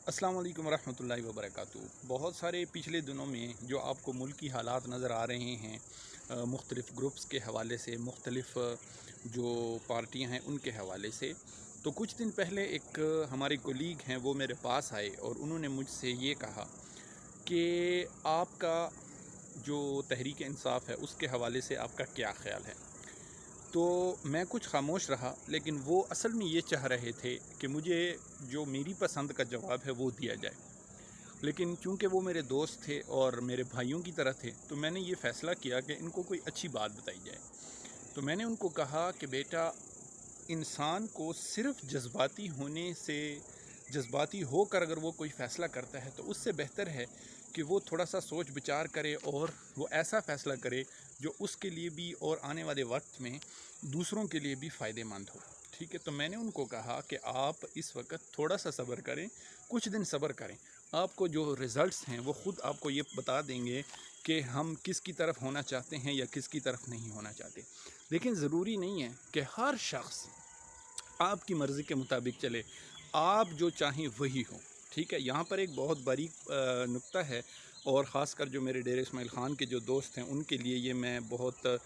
अस्सलाम वालेकुम वरहमतुल्लाहि वबरकातुहू। बहुत सारे पिछले दिनों में जो आपको मुल्की हालात नज़र आ रहे हैं मुख्तलिफ़ ग्रुप्स के हवाले से, मुख्तलिफ़ जो पार्टियां हैं उनके हवाले से, तो कुछ दिन पहले एक हमारे कोलीग हैं वो मेरे पास आए और उन्होंने मुझसे ये कहा कि आपका जो तहरीक इंसाफ है उसके हवाले से आपका क्या ख़्याल है। तो मैं कुछ खामोश रहा, लेकिन वो असल में ये चाह रहे थे कि मुझे जो मेरी पसंद का जवाब है वो दिया जाए। लेकिन चूँकि वो मेरे दोस्त थे और मेरे भाइयों की तरह थे, तो मैंने ये फ़ैसला किया कि इनको कोई अच्छी बात बताई जाए। तो मैंने उनको कहा कि बेटा, इंसान को सिर्फ़ जज्बाती होकर अगर वो कोई फ़ैसला करता है तो उससे बेहतर है कि वो थोड़ा सा सोच विचार करे और वो ऐसा फ़ैसला करे जो उसके लिए भी और आने वाले वक्त में दूसरों के लिए भी फ़ायदेमंद हो। ठीक है, तो मैंने उनको कहा कि आप इस वक्त थोड़ा सा सब्र करें, कुछ दिन सब्र करें। आपको जो रिज़ल्ट्स हैं वो ख़ुद आपको ये बता देंगे कि हम किसकी तरफ होना चाहते हैं या किसकी तरफ नहीं होना चाहते। लेकिन ज़रूरी नहीं है कि हर शख्स आपकी मर्ज़ी के मुताबिक चले, आप जो चाहें वही हो। ठीक है, यहाँ पर एक बहुत बारीक नुक्ता है और ख़ासकर जो मेरे डेरे इस्माइल ख़ान के जो दोस्त हैं उनके लिए ये मैं बहुत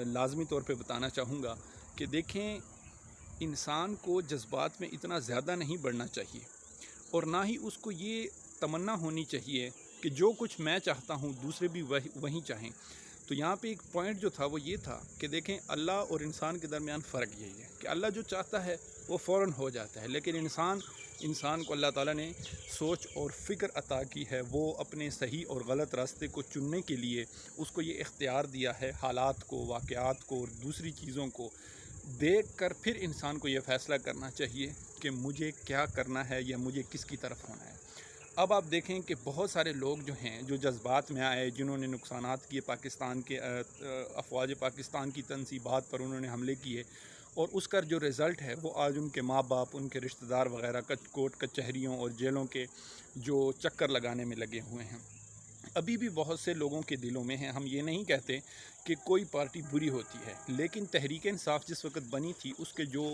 लाज़मी तौर पे बताना चाहूँगा कि देखें, इंसान को जज्बात में इतना ज़्यादा नहीं बढ़ना चाहिए और ना ही उसको ये तमन्ना होनी चाहिए कि जो कुछ मैं चाहता हूँ दूसरे भी वही चाहें। तो यहाँ पे एक पॉइंट जो था वो ये था कि देखें, अल्लाह और इंसान के दरमियान फ़र्क यही है कि अल्लाह जो चाहता है वो फ़ौरन हो जाता है, लेकिन इंसान को अल्लाह ताला ने सोच और फ़िक्र अता की है। वो अपने सही और गलत रास्ते को चुनने के लिए उसको ये इख्तियार दिया है, हालात को, वाक़यात को और दूसरी चीज़ों को देख कर फिर इंसान को ये फ़ैसला करना चाहिए कि मुझे क्या करना है या मुझे किसकी तरफ होना है। अब आप देखें कि बहुत सारे लोग जो हैं, जो जज्बात में आए, जिन्होंने नुकसानात किए, पाकिस्तान के अफ़वाज पाकिस्तान की तनसीबात पर उन्होंने हमले किए और उसका जो रिज़ल्ट है वो आज उनके माँ बाप, उनके रिश्तेदार वग़ैरह कोर्ट कचहरियों और जेलों के जो चक्कर लगाने में लगे हुए हैं। अभी भी बहुत से लोगों के दिलों में है। हम ये नहीं कहते कि कोई पार्टी बुरी होती है, लेकिन तहरीक इंसाफ जिस वक्त बनी थी उसके जो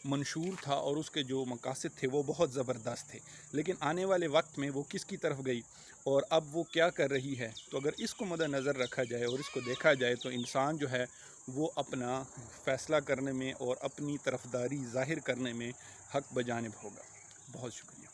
मंशूर था और उसके जो मकासद थे वो बहुत ज़बरदस्त थे, लेकिन आने वाले वक्त में वो किसकी तरफ गई और अब वो क्या कर रही है, तो अगर इसको मद्देनज़र रखा जाए और इसको देखा जाए तो इंसान जो है वो अपना फ़ैसला करने में और अपनी तरफदारी ज़ाहिर करने में हक़ बजानिब होगा। बहुत शुक्रिया।